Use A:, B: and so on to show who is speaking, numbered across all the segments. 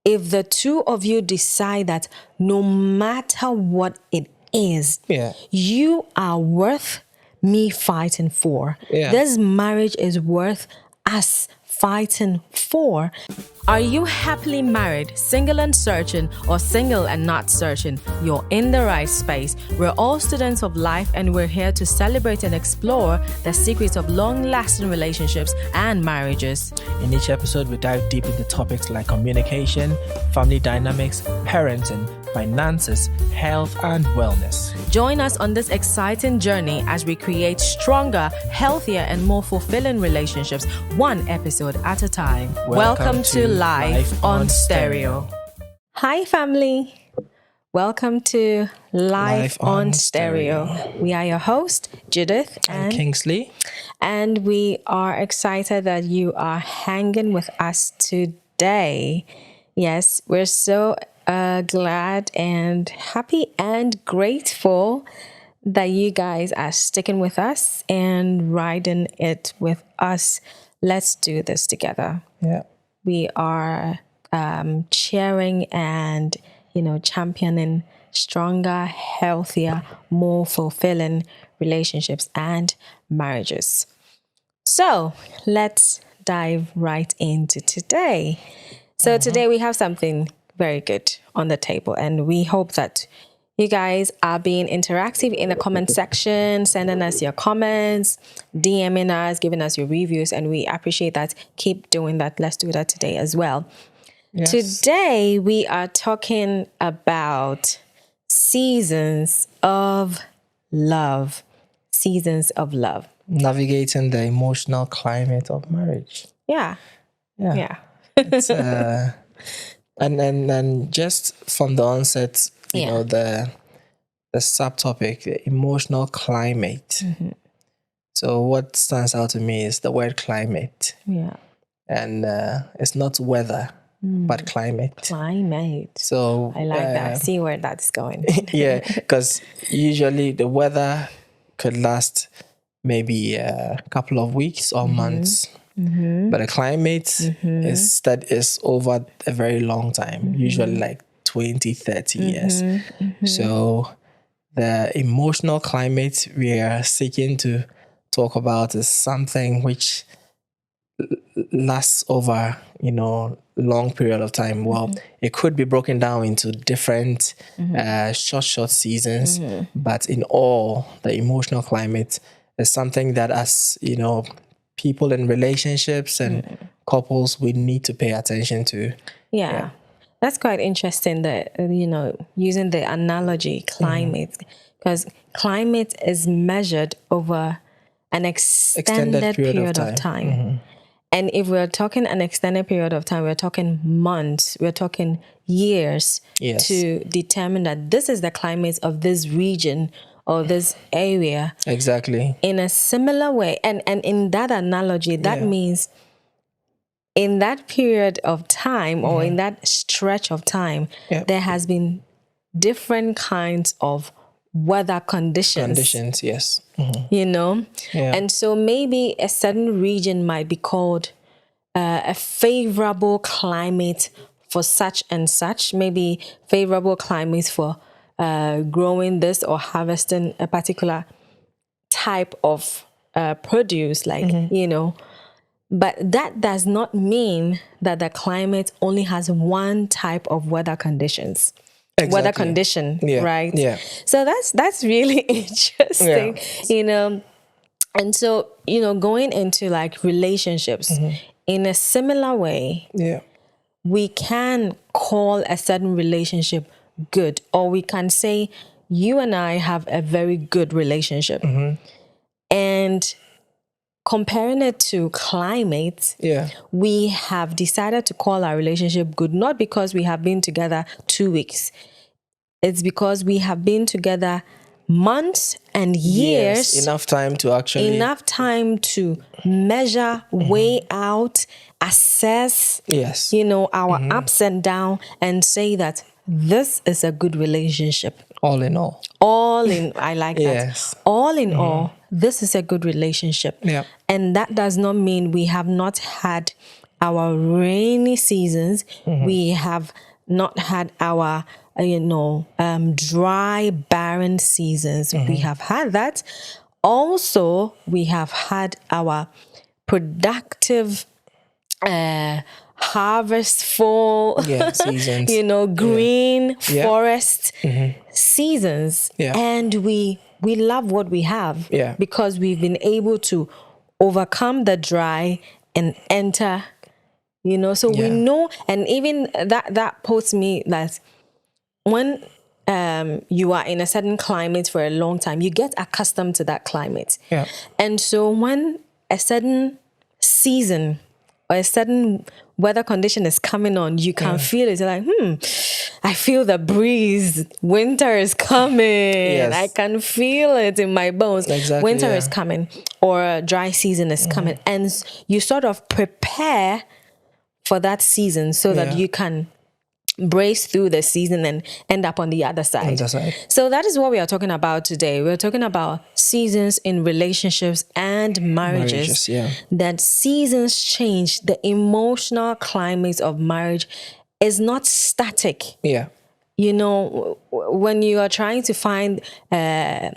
A: if the two of you decide that no matter what it is, you are worth me fighting for. This marriage is worth us fighting for. Are you happily married, single and searching, or single and not searching? You're in the right space. We're all students of life, and we're here to celebrate and explore the secrets of long-lasting relationships and marriages.
B: In each episode, we dive deep into topics like communication, family dynamics, parenting, finances, health, and wellness.
A: Join us on this exciting journey as we create stronger, healthier, and more fulfilling relationships, one episode at a time. Welcome to Life on Stereo. Hi, family. Welcome to Life on Stereo. We are your host, Judith
B: and Kingsley.
A: And we are excited that you are hanging with us today. Yes, we're so glad and happy and grateful that you guys are sticking with us and riding it with us. Let's do this together.
B: Yeah.
A: We are cheering and, championing stronger, healthier, more fulfilling relationships and marriages. So let's dive right into today. So today we have something very good on the table, and we hope that you guys are being interactive in the comment section, sending us your comments, DMing us, giving us your reviews, and we appreciate that. Keep doing that. Let's do that today as well. Yes. Today we are talking about seasons of love. Seasons of love.
B: Navigating the emotional climate of marriage.
A: Yeah.
B: It's, and just from the onset, you know, the subtopic, the emotional climate. Mm-hmm. So what stands out to me is the word climate.
A: Yeah.
B: And it's not weather, but climate.
A: Climate.
B: So
A: I like that. See where that's going.
B: Yeah, because usually the weather could last maybe a couple of weeks or months. Mm-hmm. But the climate is over a very long time, usually like 20, 30 years. Mm-hmm. So the emotional climate we are seeking to talk about is something which lasts over, long period of time. Well, it could be broken down into different short seasons, but in all, the emotional climate is something that as, people in relationships and couples, we need to pay attention to.
A: Yeah. That's quite interesting that, using the analogy climate, because climate is measured over an extended period of time. Mm-hmm. And if we're talking an extended period of time, we're talking months, we're talking years to determine that this is the climate of this region or this area.
B: Exactly.
A: In a similar way. And in that analogy, that means in that period of time or in that stretch of time, there has been different kinds of weather conditions.
B: Yes.
A: And so maybe a certain region might be called a favorable climate for such and such, maybe favorable climates for growing this or harvesting a particular type of produce, but that does not mean that the climate only has one type of weather conditions. Exactly. Weather condition, right?
B: Yeah.
A: So that's really interesting, And so, going into like relationships in a similar way, we can call a certain relationship good, or we can say you and I have a very good relationship. And comparing it to climate, we have decided to call our relationship good, not because we have been together 2 weeks. It's because we have been together months and years.
B: Yes, enough time to
A: measure, weigh out, assess, our ups and downs, and say that this is a good relationship.
B: All in all.
A: I like that. All in all, this is a good relationship.
B: Yeah.
A: And that does not mean we have not had our rainy seasons. We have not had our, dry, barren seasons. We have had that. Also, we have had our productive, harvestful,
B: seasons.
A: green forest seasons.
B: Yeah.
A: And we love what we have because we've been able to overcome the dry and enter, so we know. And even that puts me that when you are in a certain climate for a long time, you get accustomed to that climate.
B: Yeah.
A: And so when a certain season or a certain weather condition is coming on, you can feel it. You're like, I feel the breeze. Winter is coming.
B: Yes.
A: I can feel it in my bones.
B: Exactly,
A: Winter is coming, or a dry season is coming. And you sort of prepare for that season so that you can brace through the season and end up on the other side. So that is what we are talking about today. We're talking about seasons in relationships and marriages. That seasons change. The emotional climate of marriage is not static.
B: Yeah.
A: When you are trying to find a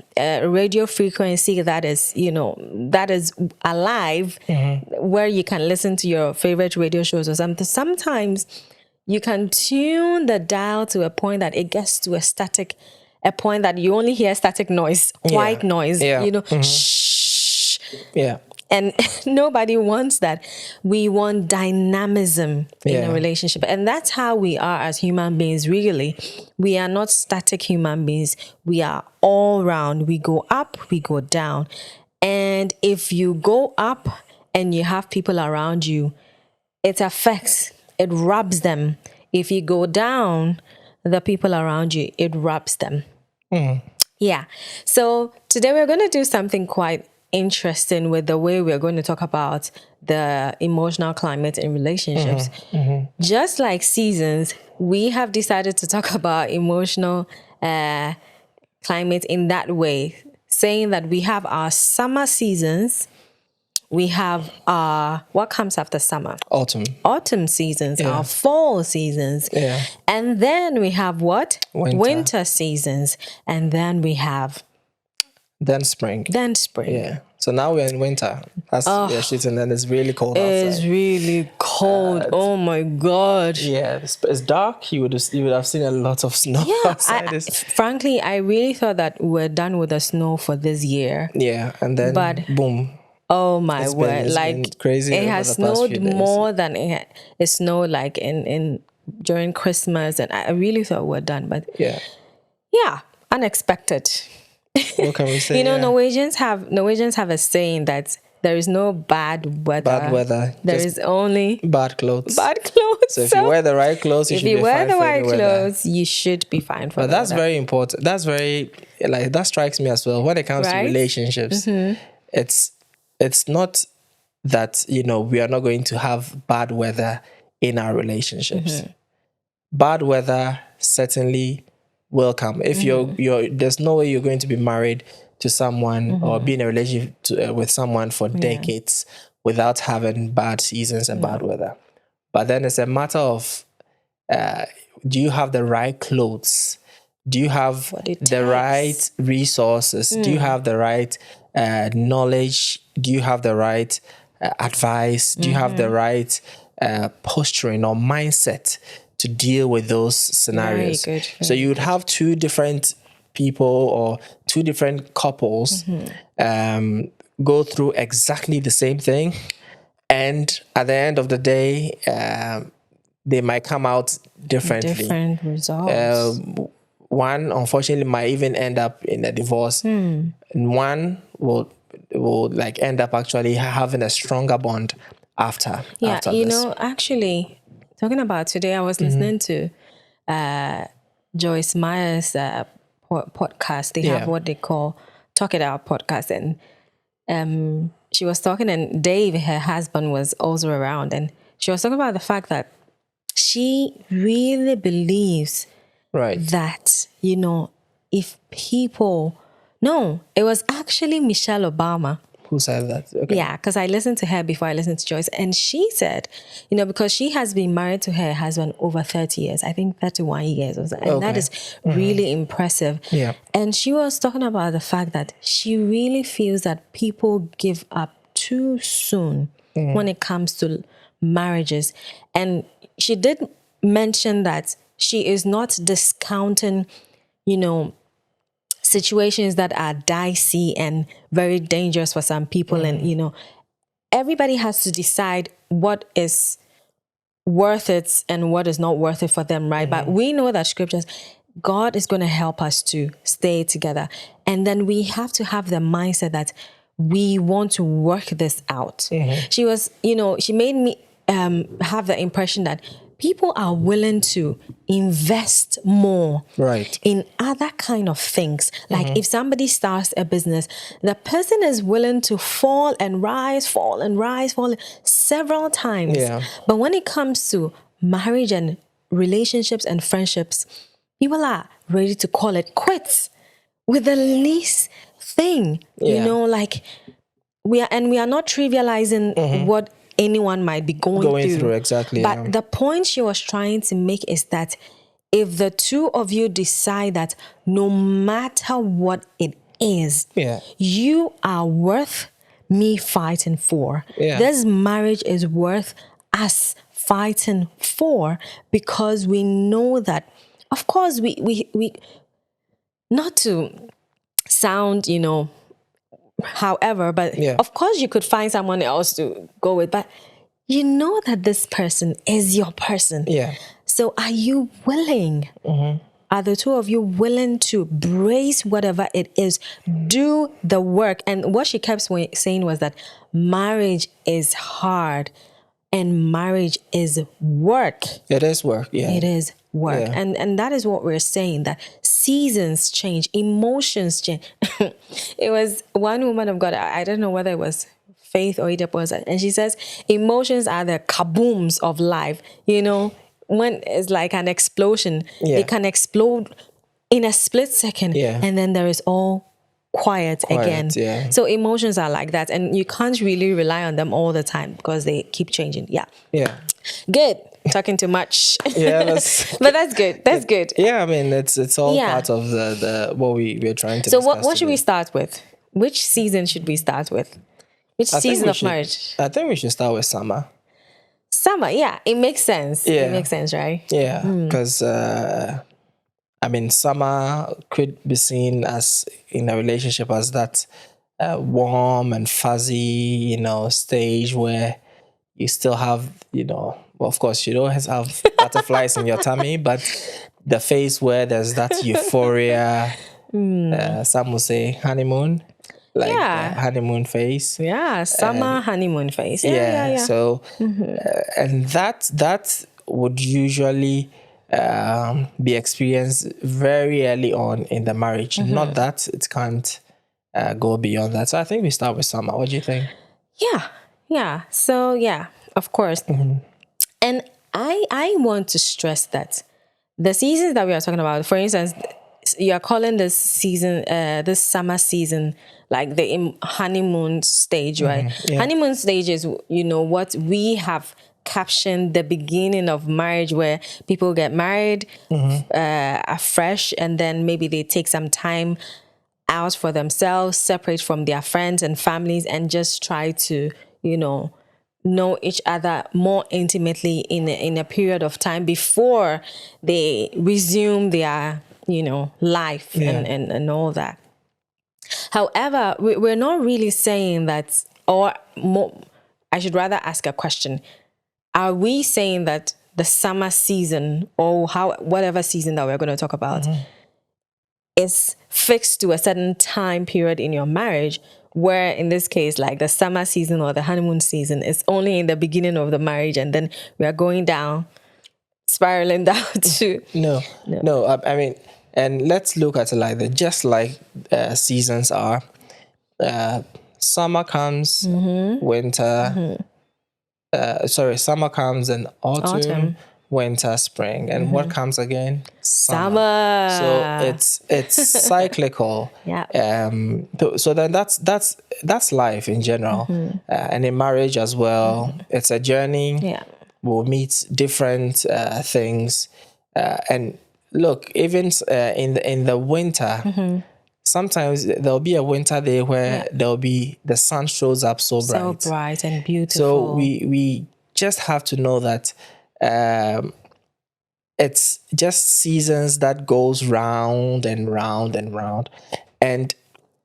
A: radio frequency that is, that is alive, where you can listen to your favorite radio shows or something, sometimes you can tune the dial to a point that it gets to a point that you only hear static noise, white noise, shh.
B: Yeah.
A: And nobody wants that. We want dynamism in a relationship. And that's how we are as human beings, really. We are not static human beings. We are all round. We go up, we go down. And if you go up and you have people around you, it rubs them. If you go down, the people around you, it rubs them. Yeah. So today we're going to do something quite interesting with the way we're going to talk about the emotional climate in relationships. Just like seasons, we have decided to talk about emotional climate in that way, saying that we have our summer seasons. We have what comes after summer? Autumn seasons, our fall seasons. And then we have what? Winter seasons. And then we have
B: spring.
A: Yeah.
B: So now we're in winter. And then it's really cold outside.
A: It's really cold. Oh my God.
B: Yeah, it's dark. You would have seen a lot of snow outside.
A: Frankly, I really thought that we're done with the snow for this year.
B: Yeah, and then boom.
A: Oh my word!
B: It's crazy.
A: It has snowed more than it snowed like in during Christmas, and I really thought we're done. But unexpected.
B: What can we say?
A: Norwegians have a saying that there is no bad weather. There is only
B: bad clothes. So if you wear the right clothes, you should be fine. If you wear the right clothes,
A: you should be fine for.
B: But that's very important. That's very that strikes me as well when it comes to relationships. It's not that we are not going to have bad weather in our relationships. Bad weather certainly will come. If you're there's no way you're going to be married to someone or be in a relationship with someone for decades without having bad seasons and bad weather. But then it's a matter of do you have the right clothes? Do you have the right resources? Do you have the right knowledge? Do you have the right advice? Do you have the right posturing or mindset to deal with those scenarios? So you would have two different people or two different couples go through exactly the same thing, and at the end of the day, they might come out differently.
A: Different results.
B: One, unfortunately, might even end up in a divorce. And one will end up actually having a stronger bond after.
A: Yeah,
B: after this.
A: Actually, talking about today, I was listening to Joyce Meyer's podcast. They have what they call Talk It Out podcast, and she was talking, and Dave, her husband, was also around, and she was talking about the fact that she really believes that, if people... No, it was actually Michelle Obama.
B: Who said that? Okay.
A: Yeah, because I listened to her before I listened to Joyce. And she said, because she has been married to her husband over 30 years, I think 31 years or so. And that is really impressive.
B: Yeah.
A: And she was talking about the fact that she really feels that people give up too soon when it comes to marriages. And she did mention that she is not discounting, situations that are dicey and very dangerous for some people. And, everybody has to decide what is worth it and what is not worth it for them, right? But we know that scriptures, God is going to help us to stay together. And then we have to have the mindset that we want to work this out. She was, she made me have the impression that people are willing to invest more in other kind of things. Like if somebody starts a business, the person is willing to fall and rise several times.
B: Yeah.
A: But when it comes to marriage and relationships and friendships, people are ready to call it quits with the least thing. Like we are not trivializing what anyone might be going through.
B: Exactly.
A: But the point she was trying to make is that if the two of you decide that no matter what it is, you are worth me fighting for. This marriage is worth us fighting for, because we know that, of course, we not to sound, however, but of course you could find someone else to go with, but you know that this person is your person. So are you willing? Are the two of you willing to brace whatever it is, do the work? And what she kept saying was that marriage is hard and marriage is work.
B: It is work.
A: It is work. And that is what we're saying, that seasons change, emotions change. It was one woman of God, I don't know whether it was Faith or Edith was, and she says emotions are the kabooms of life. When it's like an explosion, it can explode in a split second, and then there is all quiet again. So emotions are like that, and you can't really rely on them all the time because they keep changing. Good. Talking too much. But that's good. That's good.
B: I mean, it's all part of the what we're trying to.
A: So what should we start with? Which season should we start with? Which season of marriage?
B: I think we should start with summer.
A: Summer, it makes sense. It makes sense, right?
B: Because I mean, summer could be seen as in a relationship as that warm and fuzzy, stage where you still have, well, of course, you don't have butterflies in your tummy, but the phase where there's that euphoria, some will say honeymoon, like the honeymoon phase.
A: Summer honeymoon phase.
B: So, and that would usually be experienced very early on in the marriage. Not that it can't go beyond that. So I think we start with summer. What do you think?
A: So of course. And I want to stress that the seasons that we are talking about, for instance, you are calling this season, this summer season, like the honeymoon stage, right? Honeymoon stage is, what we have captioned the beginning of marriage, where people get married afresh, and then maybe they take some time out for themselves, separate from their friends and families, and just try to, know each other more intimately in a period of time before they resume their, life and all that. However, we're not really saying that, or more, I should rather ask a question. Are we saying that the summer season, or whatever season that we're going to talk about, is fixed to a certain time period in your marriage, where in this case, like the summer season or the honeymoon season is only in the beginning of the marriage, and then we are going down, spiraling down to...
B: No. I mean, and let's look at it like that. Just like seasons are, summer comes, winter. Summer comes and autumn. winter, spring, and what comes again?
A: Summer.
B: So it's cyclical.
A: Yeah.
B: So then that's life in general, and in marriage as well. It's a journey.
A: Yeah.
B: We'll meet different things, and look, even in the winter. Sometimes there'll be a winter day where there'll be the sun shows up so bright.
A: So bright and beautiful.
B: So we just have to know that it's just seasons that goes round and round and round, and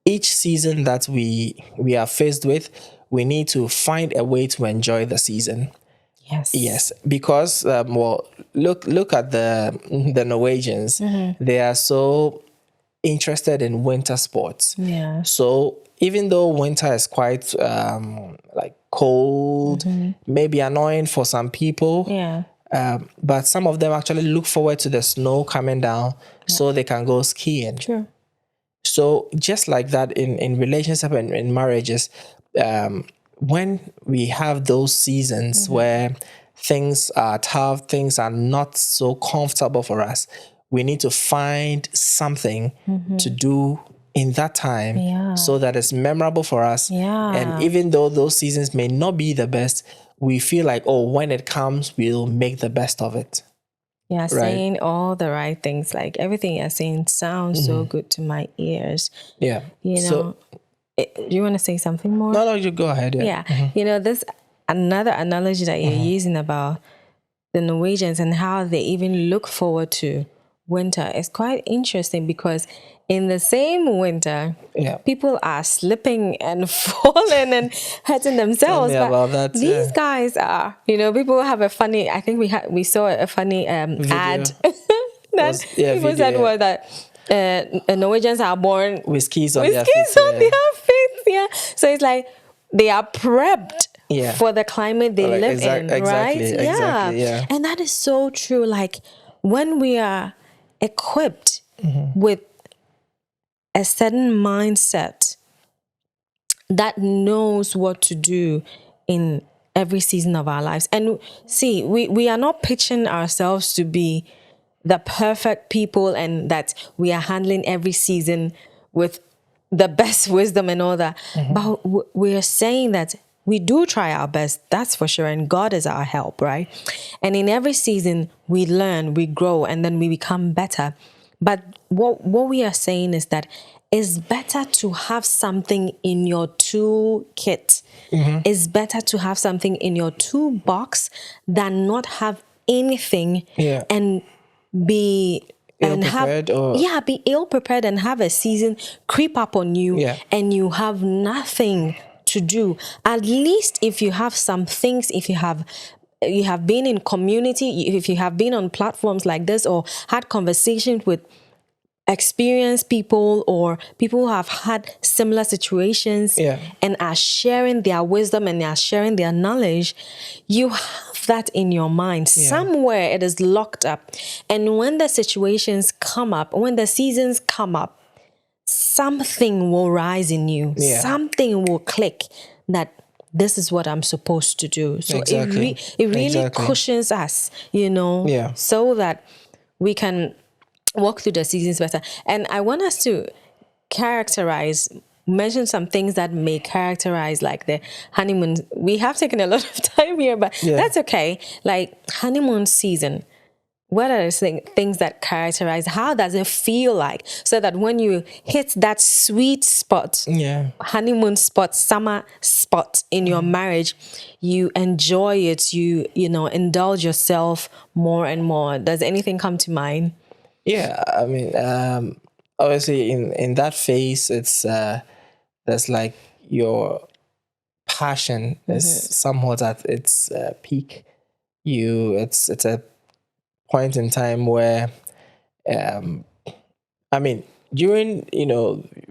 B: each season that we are faced with, we need to find a way to enjoy the season. Yes, because well, look at the Norwegians. They are so interested in winter sports.
A: Yeah.
B: So even though winter is quite like cold, maybe annoying for some people,
A: Yeah.
B: but some of them actually look forward to the snow coming down so they can go skiing.
A: True.
B: So just like that in relationship and in marriages, when we have those seasons where things are tough, things are not so comfortable for us, we need to find something to do in that time so that it's memorable for us.
A: Yeah.
B: And even though those seasons may not be the best, we feel like, oh, when it comes, we'll make the best of it.
A: Yeah, saying all the right things. Like everything you're saying sounds so good to my ears.
B: Yeah.
A: You know, do you want to say something more?
B: No, you go ahead.
A: Yeah. You know, this another analogy that you're using about the Norwegians and how they even look forward to winter is quite interesting, because in the same winter, people are slipping and falling and hurting themselves.
B: Tell me about that.
A: These guys are, you know, people have a funny, I think we saw a funny ad that people said that Norwegians are born
B: with skis on their
A: feet. Yeah. So it's like they are prepped for the climate they live in, right?
B: Exactly, yeah.
A: And that is so true. Like when we are equipped with a certain mindset that knows what to do in every season of our lives. And see, we are not pitching ourselves to be the perfect people and that we are handling every season with the best wisdom and all that. But we are saying that we do try our best, that's for sure. And God is our help, right? And in every season, we learn, we grow, and then we become better. But what we are saying is that it's better to have something in your toolkit. It's better to have something in your toolbox than not have anything and be be ill prepared and have a season creep up on you and you have nothing to do. At least if you have some things, if you have been in community, if you have been on platforms like this or had conversations with experienced people or people who have had similar situations and are sharing their wisdom and are sharing their knowledge, you have that in your mind. Somewhere it is locked up. And when the situations come up, when the seasons come up, something will rise in you. Something will click that this is what I'm supposed to do. So it really cushions us, you know, so that we can walk through the seasons better. And I want us to mention some things that may characterize like the honeymoon. We have taken a lot of time here, but that's okay. Like honeymoon season. What are the things that characterize? How does it feel like? So that when you hit that sweet spot, honeymoon spot, summer spot in your marriage, you enjoy it. You indulge yourself more and more. Does anything come to mind?
B: Yeah, I mean, obviously in that phase, it's there's like your passion is somewhat at its peak. It's a point in time where, I mean, during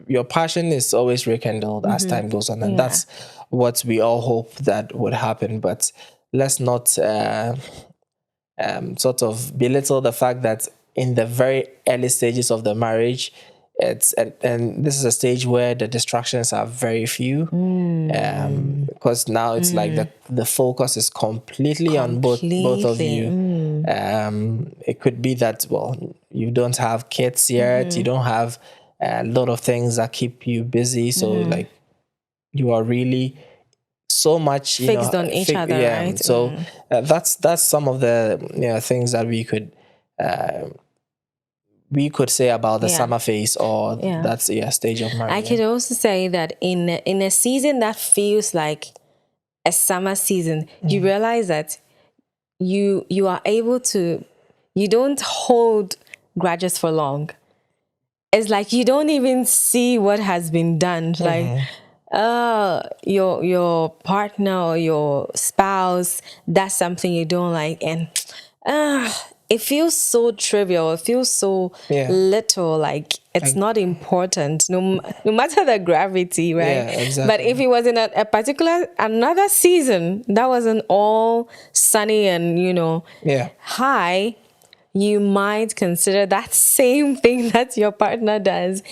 B: your passion is always rekindled as time goes on, and that's what we all hope that would happen. But let's not sort of belittle the fact that in the very early stages of the marriage, and this is a stage where the distractions are very few, because now it's like the focus is completely on both of you. It could be that, well, you don't have kids yet, you don't have a lot of things that keep you busy, so like you are really so much
A: Fixed on each other, right?
B: So that's some of the things that we could say about the summer phase, or that's stage of marriage.
A: I could also say that in a season that feels like a summer season, you realize that you are able to, you don't hold grudges for long. It's like you don't even see what has been done. Like, your partner or your spouse does something you don't like, and it feels so trivial. It feels so little, like it's not important, no matter the gravity, right?
B: Yeah, exactly.
A: But if it was in a particular, another season that wasn't all sunny and, high, you might consider that same thing that your partner does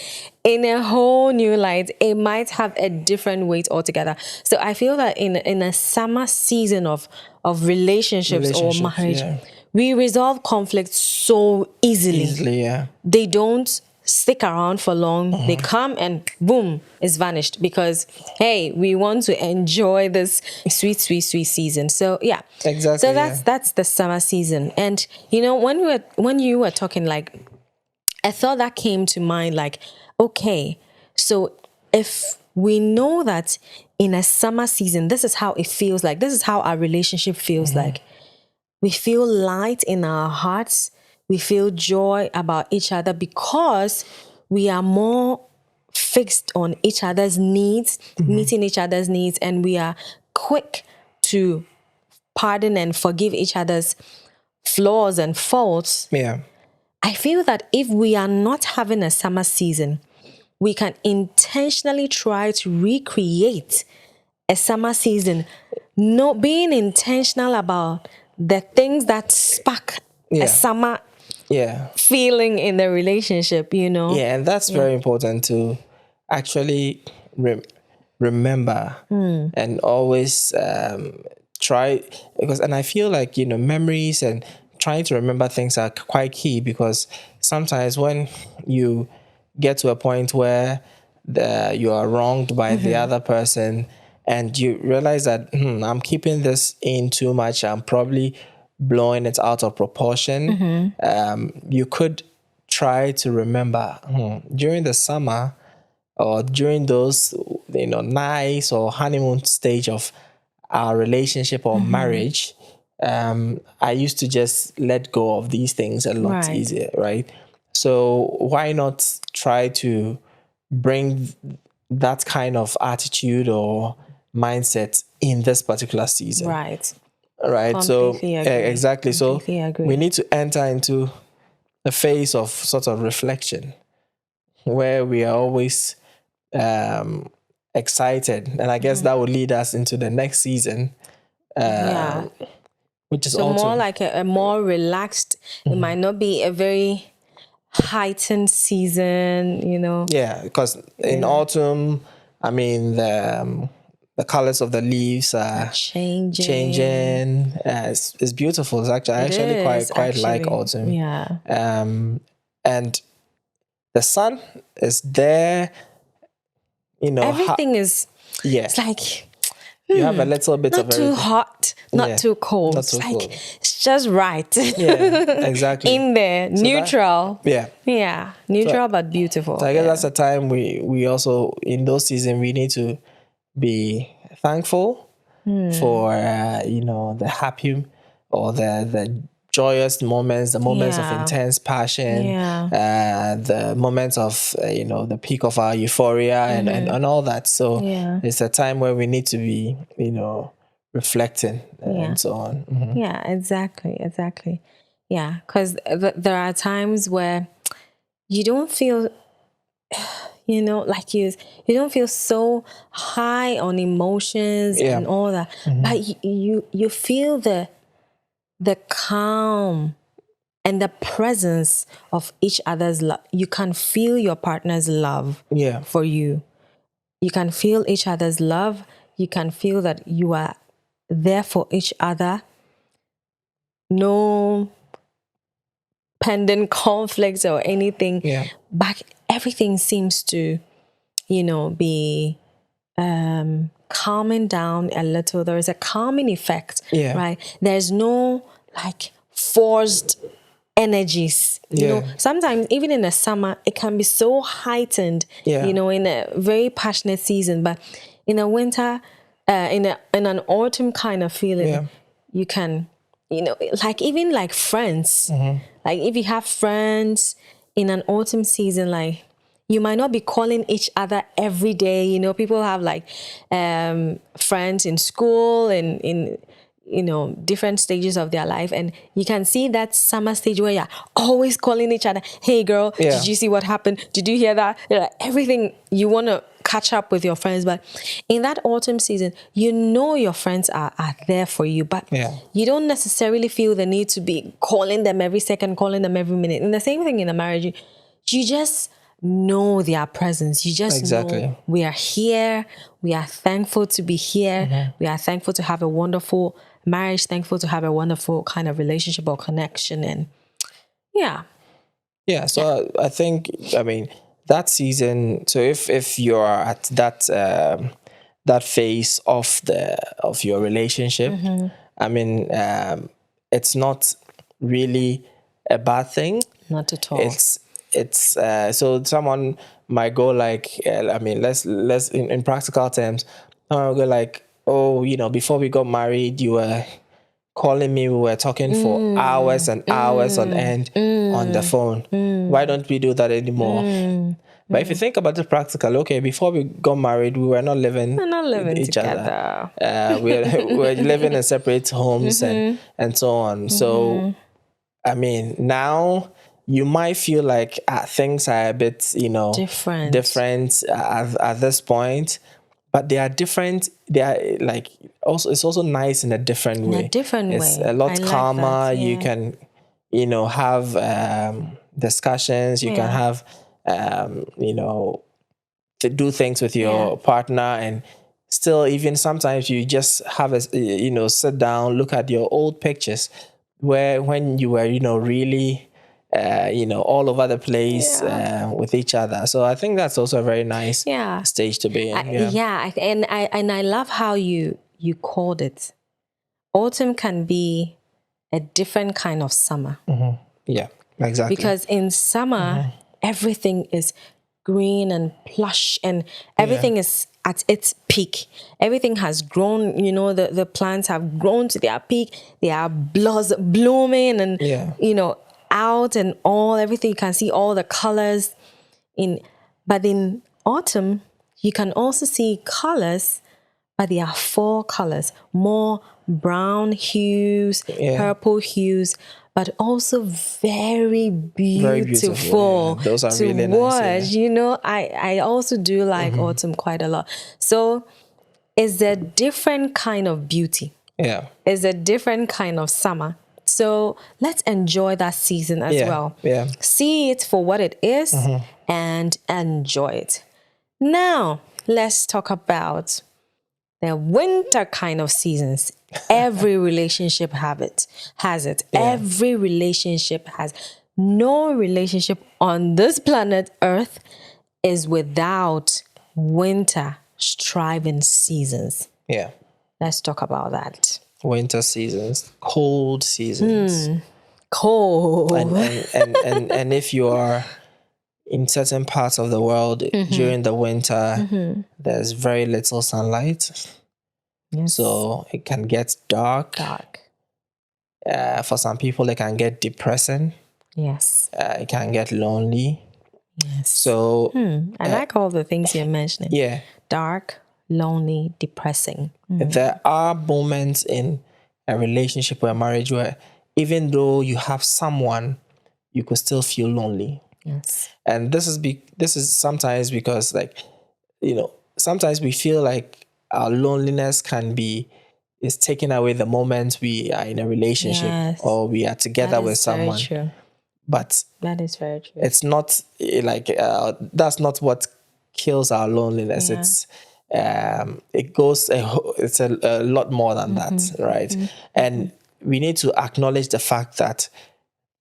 A: in a whole new light. It might have a different weight altogether. So I feel that in a summer season of relationships or marriage, we resolve conflicts so easily. They don't stick around for long. They come and boom, it's vanished, because hey, we want to enjoy this sweet season. So
B: exactly.
A: So that's the summer season. And when you were talking, like, a thought that came to mind, like, okay, so if we know that in a summer season, this is how it feels like, this is how our relationship feels like, we feel light in our hearts, we feel joy about each other, because we are more fixed on each other's needs, meeting each other's needs, and we are quick to pardon and forgive each other's flaws and faults. I feel that if we are not having a summer season, we can intentionally try to recreate a summer season, not being intentional about the things that spark a summer feeling in the relationship,
B: and that's very important to actually remember and always try, because, and I feel like memories and trying to remember things are quite key, because sometimes when you get to a point where you are wronged by the other person, and you realize that I'm keeping this in too much, I'm probably blowing it out of proportion. You could try to remember during the summer, or during those nice or honeymoon stage of our relationship or marriage, I used to just let go of these things a lot easier, right? So why not try to bring that kind of attitude or mindset in this particular season?
A: Right.
B: So
A: Completely agree.
B: exactly.
A: Completely
B: So
A: agree.
B: we need to enter into a phase of sort of reflection, where we are always excited, and I guess that will lead us into the next season, which is
A: so
B: autumn.
A: more like a more relaxed. It might not be a very heightened season,
B: because in autumn, I mean, the colors of the leaves are changing. It's beautiful. It's actually, I actually quite like autumn. And the sun is there.
A: Everything is. It's like
B: you have a little bit of
A: not too hot, not too cold.
B: Not too cold.
A: It's just right.
B: Exactly.
A: In there, so neutral. Neutral, but beautiful.
B: So I guess that's a time we also, in those seasons, we need to be thankful for the happy or the joyous moments, the moments of intense passion, the moments of the peak of our euphoria and all that. So it's a time where we need to be reflecting and so on.
A: Yeah, exactly. Yeah, because there are times where you don't feel like you don't feel so high on emotions and all that, but you feel the calm and the presence of each other's love. You can feel your partner's love for you. You can feel each other's love. You can feel that you are there for each other. No pending conflicts or anything.
B: Yeah.
A: But everything seems to, be calming down a little. There is a calming effect,
B: Yeah.
A: right? There's no like forced energies. Sometimes even in the summer, it can be so heightened,
B: Yeah.
A: in a very passionate season. But in a winter, in an autumn kind of feeling, you can, like even like friends, like if you have friends in an autumn season, like you might not be calling each other every day. People have like friends in school and in different stages of their life, and you can see that summer stage where you're always calling each other, hey girl, did you see what happened, did you hear that? Everything you want to catch up with your friends. But in that autumn season, your friends are there for you, but you don't necessarily feel the need to be calling them every second, calling them every minute. And the same thing in a marriage, you just know their presence. You just know we are here. We are thankful to be here. We are thankful to have a wonderful marriage, thankful to have a wonderful kind of relationship or connection. And
B: so I think, I mean, that season, so if you're at that phase of your relationship, I mean, it's not really a bad thing.
A: Not at all.
B: It's so someone might go like, I mean, let's in practical terms, someone will go like, oh, before we got married, you were calling me, we were talking for hours and hours on end on the phone. Why don't we do that anymore? But if you think about it practical, okay, before we got married, we were not living with each
A: together.
B: Other. We're living in separate homes and so on. So, I mean, now you might feel like things are a bit, different at this point. But they are different. They are like also. It's also nice in a different way. It's a lot calmer.
A: Like that,
B: You can, have discussions. You can have, to do things with your partner, and still, even sometimes you just have a, sit down, look at your old pictures, where when you were, really. All over the place with each other. So I think that's also a very nice stage to be in.
A: And I love how you called it. Autumn can be a different kind of summer.
B: Yeah, exactly.
A: Because in summer, everything is green and plush, and everything is at its peak. Everything has grown, the plants have grown to their peak. They are blooming and, out and all, everything. You can see all the colors but in autumn, you can also see colors, but there are 4 colors, more brown hues, purple hues, but also very beautiful.
B: Yeah. Those are
A: to
B: really
A: watch.
B: Nice.
A: I also do like autumn quite a lot. So it's a different kind of beauty.
B: Yeah.
A: It's a different kind of summer. So let's enjoy that season as well.
B: Yeah.
A: See it for what it is and enjoy it. Now, let's talk about the winter kind of seasons. Every relationship has it.
B: Yeah.
A: Every relationship has. No relationship on this planet Earth is without winter striving seasons.
B: Yeah.
A: Let's talk about that.
B: Winter seasons, cold seasons.
A: Cold.
B: And if you are in certain parts of the world during the winter, there's very little sunlight.
A: Yes.
B: So it can get dark. For some people, it can get depressing.
A: Yes.
B: It can get lonely.
A: Yes.
B: So
A: I like all the things you're mentioning.
B: Yeah.
A: Dark, lonely, depressing.
B: There are moments in a relationship or a marriage where even though you have someone, you could still feel lonely.
A: Yes.
B: And this is sometimes because, like, sometimes we feel like our loneliness is taking away the moment we are in a relationship or we are together with someone.
A: Very true.
B: But
A: that is very true.
B: It's not like that's not what kills our loneliness. It's it's a lot more than that, right? And we need to acknowledge the fact that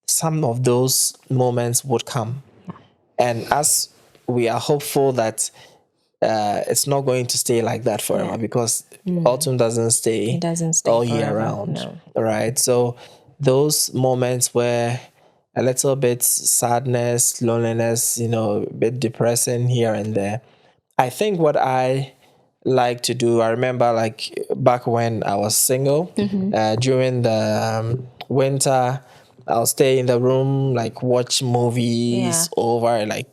B: some of those moments would come. And as we are hopeful that it's not going to stay like that forever, because autumn doesn't stay,
A: It doesn't stay
B: all year
A: forever,
B: round.
A: no.
B: Right. So those moments where a little bit sadness, loneliness, a bit depressing here and there. I think what I like to do, I remember like back when I was single, during the winter, I'll stay in the room, like watch movies over, like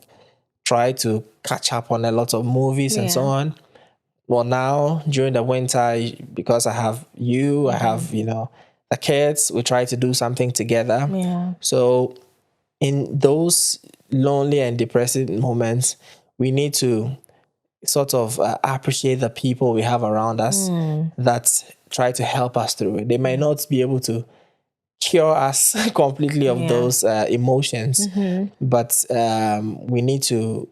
B: try to catch up on a lot of movies and so on. Well, now during the winter, because I have you, I have, the kids, we try to do something together.
A: Yeah.
B: So in those lonely and depressing moments, we need to sort of appreciate the people we have around us that try to help us through it. They may not be able to cure us completely of those emotions, but we need to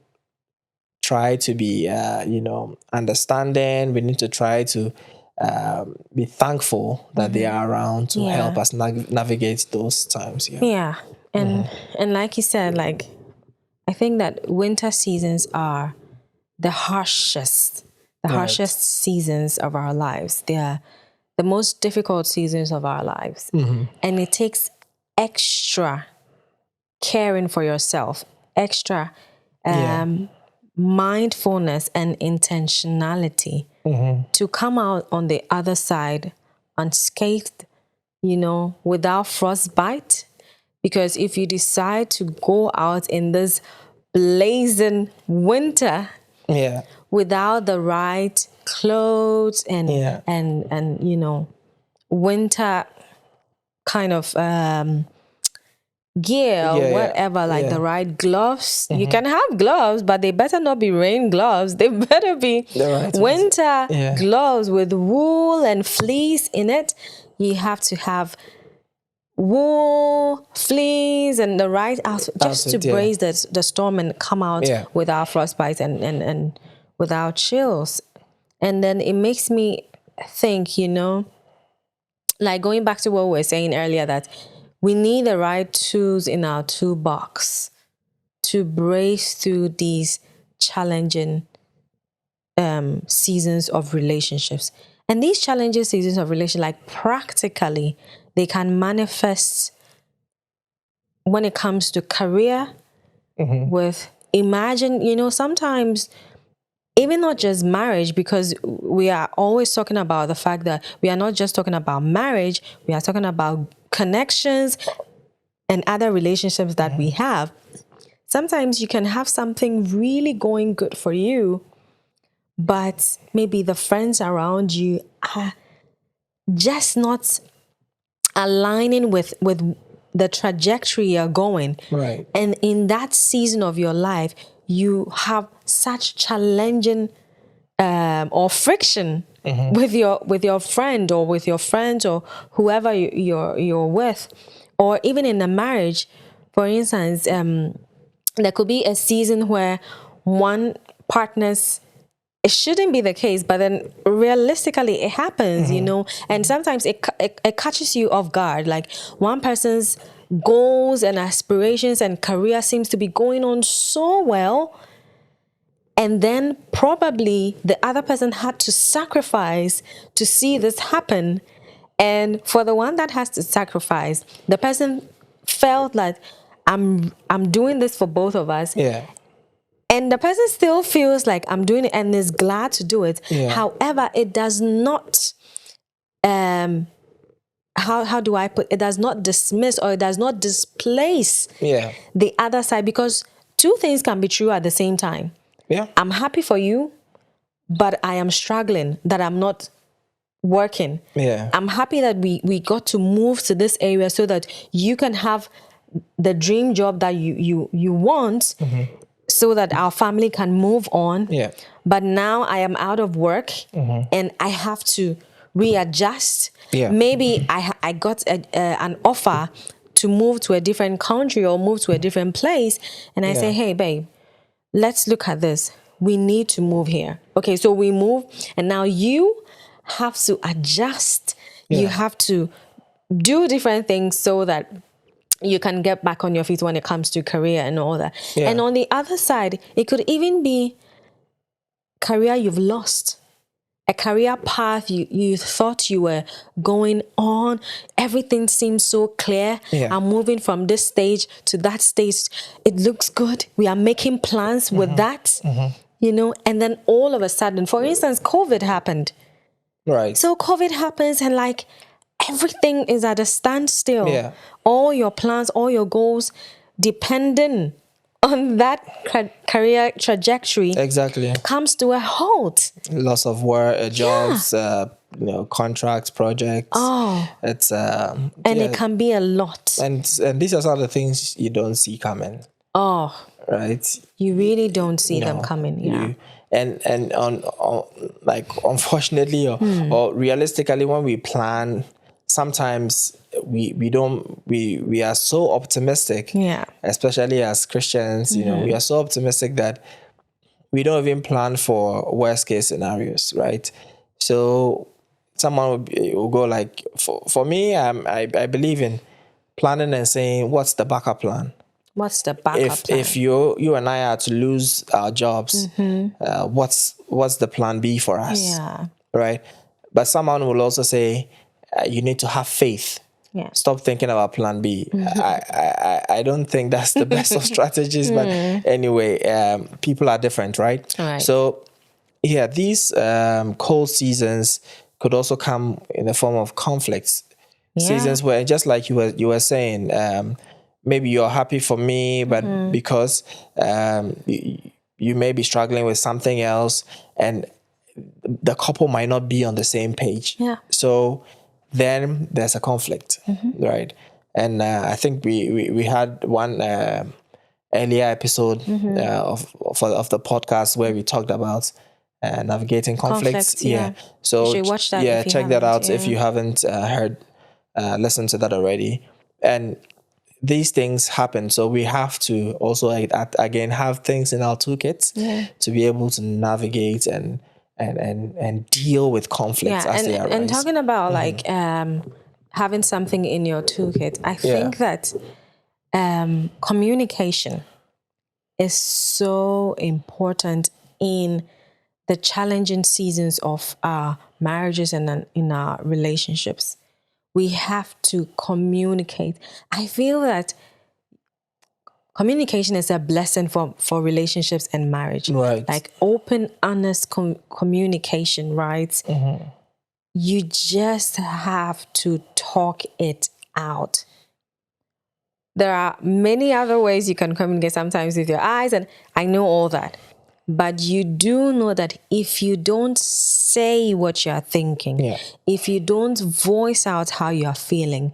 B: try to be, understanding. We need to try to be thankful that they are around to help us navigate those times.
A: Yeah. And like you said, like, I think that winter seasons are the harshest seasons of our lives. They are the most difficult seasons of our lives. And it takes extra caring for yourself, extra mindfulness and intentionality to come out on the other side unscathed, without frostbite. Because if you decide to go out in this blazing winter without the right clothes and winter kind of gear, whatever, like the right gloves. You can have gloves, but they better not be rain gloves. They better be winter gloves with wool and fleece in it. You have to have wool, fleece, and the right outfit just to brace the storm and come out without frostbite and without chills. And then it makes me think, like going back to what we were saying earlier, that we need the right tools in our toolbox to brace through these challenging seasons of relationships. And these challenging seasons of relation, like practically, they can manifest when it comes to career with sometimes even not just marriage, because we are always talking about the fact that we are not just talking about marriage, we are talking about connections and other relationships that we have. Sometimes you can have something really going good for you, but maybe the friends around you are just not aligning with the trajectory you're going.
B: Right.
A: And in that season of your life, you have such challenging or friction with your friend or with your friends or whoever you're with, or even in a marriage. For instance, there could be a season where one partner's, it shouldn't be the case, but then realistically it happens, and sometimes it catches you off guard. Like one person's goals and aspirations and career seems to be going on so well, and then probably the other person had to sacrifice to see this happen. And for the one that has to sacrifice, the person felt like I'm doing this for both of us.
B: Yeah.
A: And the person still feels like I'm doing it and is glad to do it.
B: Yeah.
A: However, it does not, how do I put it? It does not dismiss or it does not displace the other side, because two things can be true at the same time.
B: Yeah.
A: I'm happy for you, but I am struggling that I'm not working.
B: Yeah.
A: I'm happy that we got to move to this area so that you can have the dream job that you want, so that our family can move on.
B: Yeah.
A: But now I am out of work and I have to readjust.
B: Yeah.
A: Maybe I got an offer to move to a different country or move to a different place. And I say, hey, babe, let's look at this. We need to move here. Okay, so we move, and now you have to adjust. You have to do different things so that you can get back on your feet when it comes to career and all that.
B: Yeah.
A: And on the other side, it could even be career you've lost. A career path you thought you were going on. Everything seems so clear.
B: Yeah.
A: I'm moving from this stage to that stage. It looks good. We are making plans with that, you know, and then all of a sudden, for instance, COVID happened.
B: Right.
A: So COVID happens and like everything is at a standstill.
B: Yeah.
A: All your plans, all your goals depending on that career trajectory
B: Exactly.
A: comes to a halt.
B: Loss of work, jobs, you know, contracts, projects.
A: Oh.
B: It's
A: And
B: yeah.
A: it can be a lot.
B: And these are some of the things you don't see coming.
A: Oh,
B: Right.
A: you really don't see them
B: No,
A: coming. Yeah.
B: and on like unfortunately or realistically, when we plan, sometimes we are so optimistic.
A: Yeah.
B: Especially as Christians, you know, we are so optimistic that we don't even plan for worst case scenarios, right? So someone will go like, for me, I believe in planning and saying, what's the backup plan?
A: What's the backup plan?
B: If you and I are to lose our jobs, what's the plan B for us?
A: Yeah.
B: Right. But someone will also say, you need to have faith.
A: Yeah.
B: Stop thinking about plan B. I don't think that's the best of strategies, but anyway, people are different, right?
A: Right.
B: So yeah, these cold seasons could also come in the form of conflicts.
A: Yeah.
B: Seasons where, just like you were saying, maybe you're happy for me, but because you may be struggling with something else, and the couple might not be on the same page.
A: Yeah.
B: So then there's a conflict, right? And I think we had one earlier episode of the podcast where we talked about navigating conflicts.
A: Yeah.
B: So
A: You should watch that if you
B: check that
A: haven't,
B: out if you haven't listened to that already. And these things happen, so we have to also again have things in our toolkits to be able to navigate and deal with conflicts as they arise.
A: And talking about like having something in your toolkit, I think that communication is so important in the challenging seasons of our marriages and in our relationships. We have to communicate. I feel that communication is a blessing for relationships and marriage.
B: Right.
A: Like open, honest communication, right? You just have to talk it out. There are many other ways you can communicate, sometimes with your eyes, and I know all that. But you do know that if you don't say what you're thinking, if you don't voice out how you're feeling,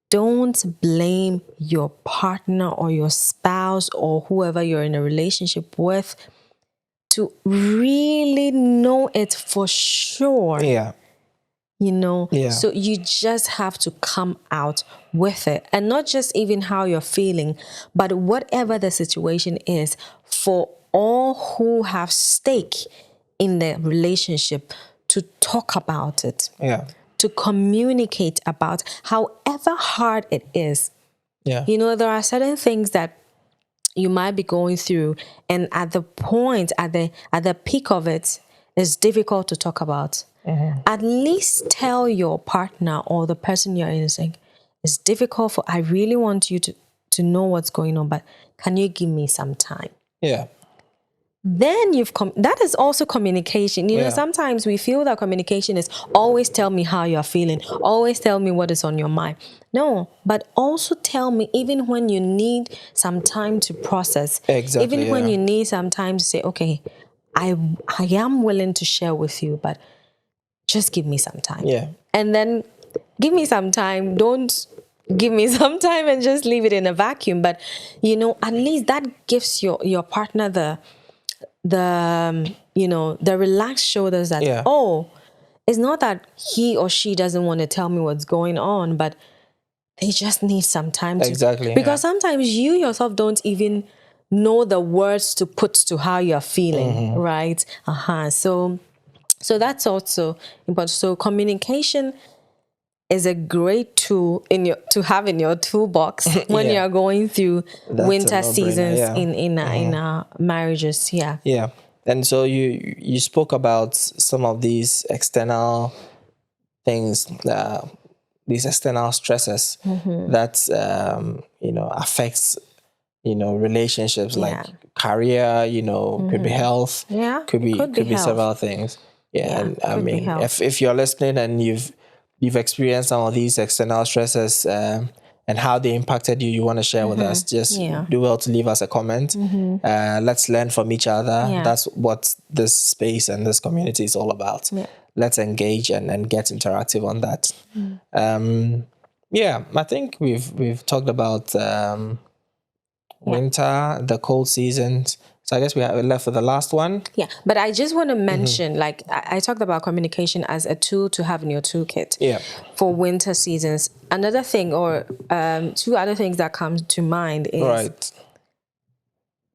A: don't blame your partner or your spouse or whoever you're in a relationship with to really know it for sure.
B: Yeah.
A: You know,
B: Yeah.
A: so you just have to come out with it, and not just even how you're feeling, but whatever the situation is, for all who have stake in the relationship to talk about it, to communicate about, however hard it is. You know, there are certain things that you might be going through, and at the point, at the peak of it, it's difficult to talk about. At least tell your partner or the person you're in, saying, it's difficult I really want you to know what's going on, but can you give me some time? Then that is also communication. You know, sometimes we feel that communication is always tell me how you're feeling, always tell me what is on your mind. No, but also tell me even when you need some time to process.
B: Exactly.
A: Even when you need some time to say, okay, I am willing to share with you, but just give me some time. And then give me some time. Don't give me some time and just leave it in a vacuum. But, you know, at least that gives your partner the relaxed shoulders that, it's not that he or she doesn't want to tell me what's going on, but they just need some time to. Because sometimes you yourself don't even know the words to put to how you're feeling, right? So that's also important. So communication is a great tool to have in your toolbox when
B: Yeah.
A: you're going through
B: That's a
A: winter
B: no-brainer,
A: seasons
B: yeah.
A: in marriages. Yeah.
B: Yeah. And so you spoke about some of these external things, these external stresses that affects relationships, like
A: Yeah.
B: career, could be health,
A: Yeah.
B: could
A: It
B: be
A: could be health.
B: several things. Yeah,
A: Yeah.
B: and I
A: Could be
B: mean,
A: health.
B: if you're listening and you've experienced some of these external stresses, and how they impacted you, you want to share with us, just
A: Yeah.
B: do well to leave us a comment. Let's learn from each other.
A: Yeah.
B: That's what this space and this community is all about.
A: Yeah.
B: Let's engage and get interactive on that. Yeah, I think we've talked about winter, the cold seasons. So I guess we're left with the last one.
A: Yeah, but I just want to mention, like I talked about communication as a tool to have in your toolkit.
B: Yeah.
A: For winter seasons, another thing, or two other things that come to mind is
B: Right.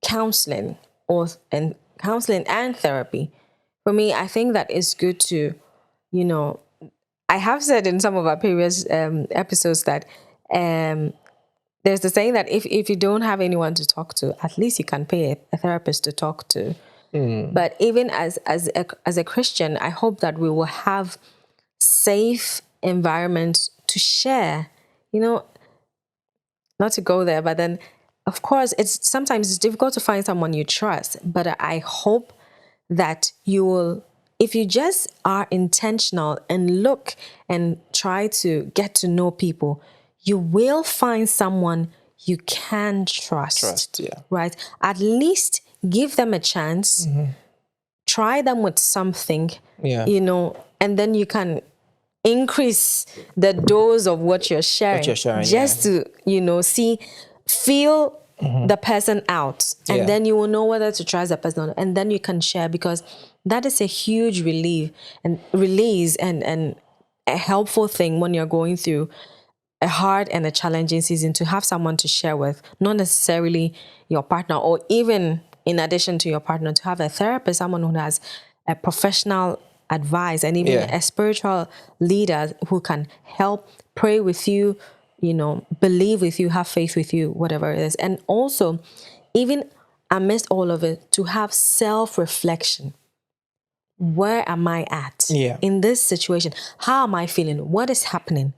A: counseling and therapy. For me, I think that it's good to, I have said in some of our previous episodes that there's the saying that if you don't have anyone to talk to, at least you can pay a therapist to talk to. But even as a Christian, I hope that we will have safe environments to share. Not to go there, but then, of course, sometimes it's difficult to find someone you trust. But I hope that you will, if you just are intentional and look and try to get to know people, you will find someone you can trust.
B: Yeah.
A: Right? At least give them a chance. Try them with something.
B: Yeah.
A: And then you can increase the dose of what you're sharing, just to feel the person out, and then you will know whether to trust the person or not, and then you can share, because that is a huge release and a helpful thing when you're going through a hard and a challenging season, to have someone to share with, not necessarily your partner, or even in addition to your partner, to have a therapist, someone who has a professional advice, and even a spiritual leader who can help pray with you, believe with you, have faith with you, whatever it is. And also, even amidst all of it, to have self-reflection. Where am I at in this situation? How am I feeling? What is happening?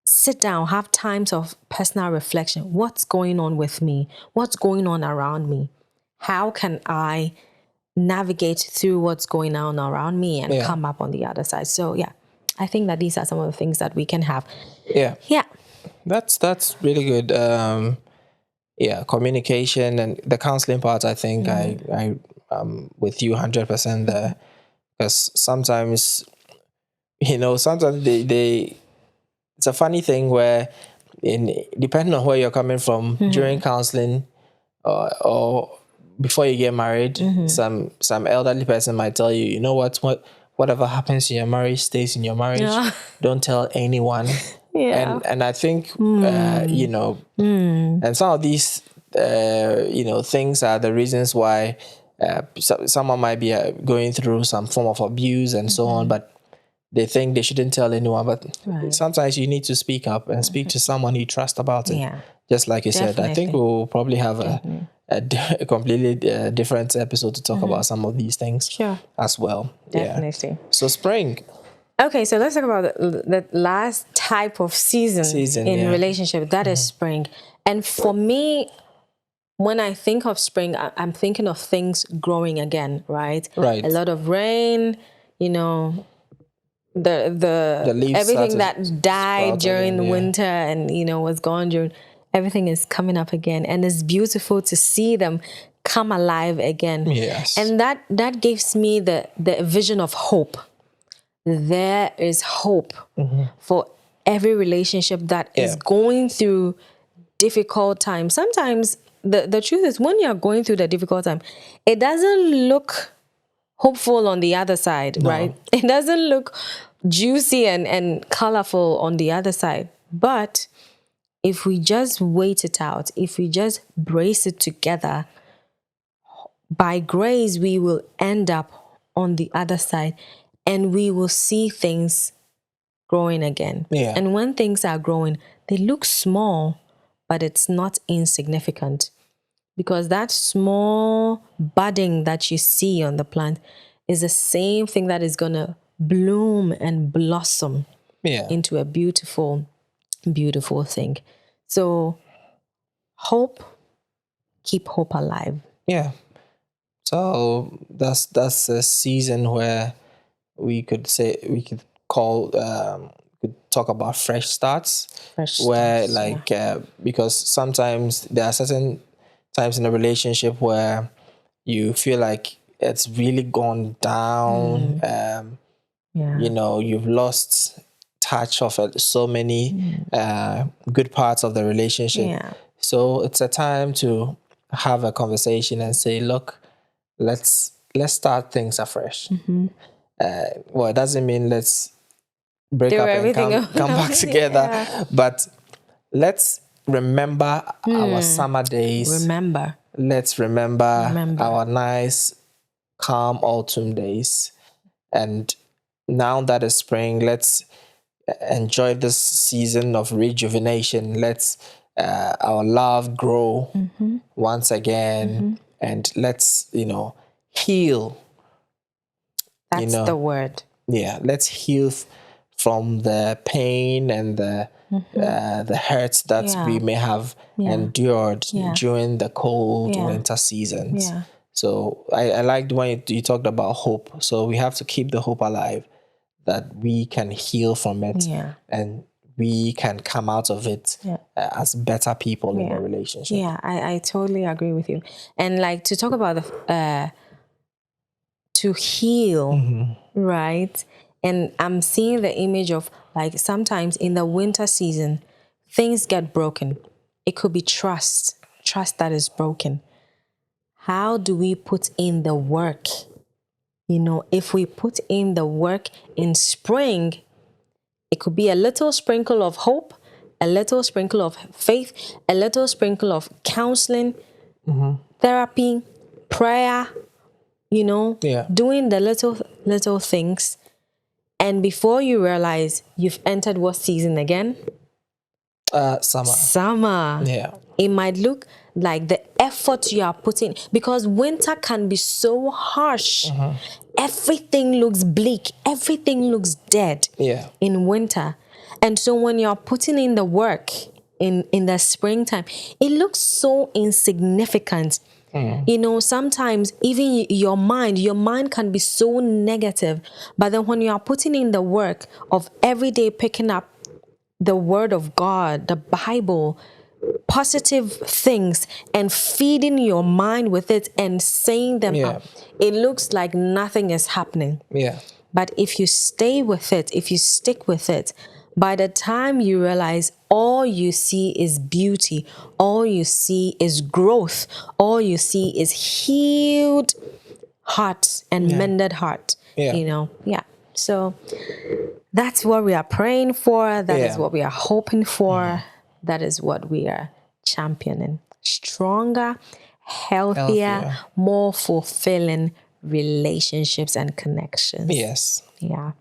A: Sit down, have times of personal reflection. What's going on with me? What's going on around me? How can I navigate through what's going on around me and come up on the other side? So I think that these are some of the things that we can have.
B: Yeah. That's really good. Communication and the counseling part, I think I'm with you 100% there, because sometimes they it's a funny thing where, depending on where you're coming from, during counseling or before you get married, some elderly person might tell you, whatever happens in your marriage stays in your marriage. Don't tell anyone. And I think and some of these things are the reasons why someone might be going through some form of abuse and so on, but they think they shouldn't tell anyone. But sometimes you need to speak up and speak to someone you trust about it. Just like you said, I think we'll probably have a completely different episode to talk about some of these things as well.
A: Definitely.
B: So spring.
A: Okay, so let's talk about the last type of season in relationship. That is spring. And for me, when I think of spring, I'm thinking of things growing again, right?
B: Right.
A: A lot of rain, the
B: leaves
A: everything that died during the
B: again,
A: winter and was gone during, everything is coming up again, and it's beautiful to see them come alive again.
B: Yes.
A: And that gives me the vision of hope. There is hope for every relationship that is going through difficult times. Sometimes the truth is, when you're going through the difficult time, it doesn't look hopeful on the other side, right? It doesn't look juicy and colorful on the other side. But if we just wait it out, if we just brace it together, by grace, we will end up on the other side, and we will see things growing again.
B: Yeah.
A: And when things are growing, they look small, but it's not insignificant. Because that small budding that you see on the plant is the same thing that is going to bloom and blossom into a beautiful, beautiful thing. So hope, keep hope alive.
B: Yeah. So that's a season where we could talk about fresh starts. Because sometimes there are certain times in a relationship where you feel like it's really gone down. You've lost touch of so many good parts of the relationship. So it's a time to have a conversation and say, look, let's start things afresh. Well, it doesn't mean let's break up and come back together, but let's remember our summer days. Let's remember our nice, calm autumn days. And now that it's spring, let's enjoy this season of rejuvenation. Let's our love grow once again, and let's heal.
A: That's the word.
B: Yeah, let's heal from the pain and the hurts that we may have endured during the cold winter seasons. So I liked when you talked about hope. So we have to keep the hope alive, that we can heal from it and we can come out of it as better people in a relationship.
A: Yeah, I totally agree with you. And like to talk about the to heal, right? And I'm seeing the image of like sometimes in the winter season, things get broken. It could be trust that is broken. How do we put in the work? If we put in the work in spring, it could be a little sprinkle of hope, a little sprinkle of faith, a little sprinkle of counseling, therapy, prayer, doing the little things. And before you realize, you've entered what season again? Summer.
B: Yeah.
A: It might look like the effort you are putting, because winter can be so harsh. Everything looks bleak. Everything looks dead in winter. And so when you're putting in the work in the springtime, it looks so insignificant. Sometimes even your mind can be so negative. But then when you are putting in the work of every day picking up the word of God, the Bible, positive things, and feeding your mind with it and saying them up, it looks like nothing is happening. But if you stay with it, if you stick with it, by the time you realize, all you see is beauty, all you see is growth, all you see is healed heart and mended heart. So that's what we are praying for. That is what we are hoping for. That is what we are championing. Stronger, healthier, more fulfilling relationships and connections.
B: Yes.
A: Yeah.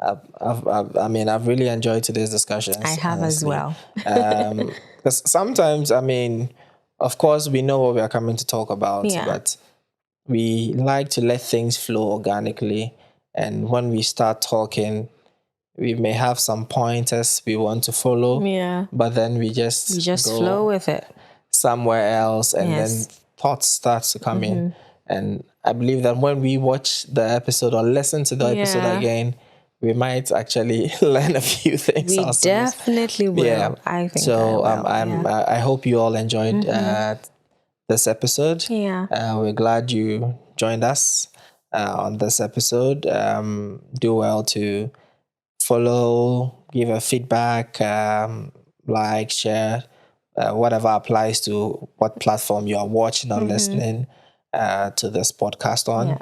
B: I've really enjoyed today's discussions.
A: I have as well.
B: Because sometimes, of course, we know what we are coming to talk about, but we like to let things flow organically. And when we start talking, we may have some pointers we want to follow. But then we just go
A: flow with it
B: somewhere else, and then thoughts starts to come in. And I believe that when we watch the episode or listen to the episode again, we might actually learn a few things.
A: We definitely will.
B: Yeah.
A: I think
B: so.
A: I
B: hope you all enjoyed this episode. We're glad you joined us on this episode. Do well to follow, give a feedback, like, share, whatever applies to what platform you are watching or listening to this podcast on.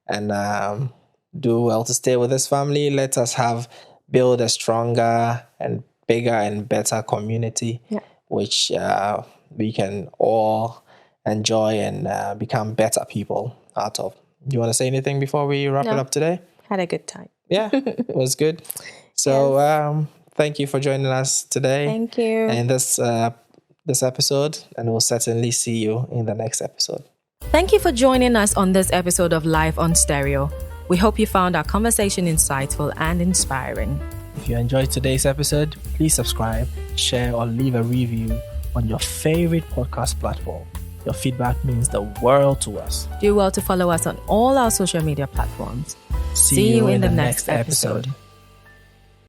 B: And do well to stay with this family. Let us build a stronger and bigger and better community, which we can all enjoy and become better people out of. Do you want to say anything before we wrap it up today?
A: Had a good time.
B: Yeah, it was good. So thank you for joining us today.
A: Thank you.
B: And this episode, and we'll certainly see you in the next episode.
A: Thank you for joining us on this episode of Life on Stereo. We hope you found our conversation insightful and inspiring.
B: If you enjoyed today's episode, please subscribe, share, or leave a review on your favorite podcast platform. Your feedback means the world to us.
A: Do well to follow us on all our social media platforms.
B: See you in the next episode.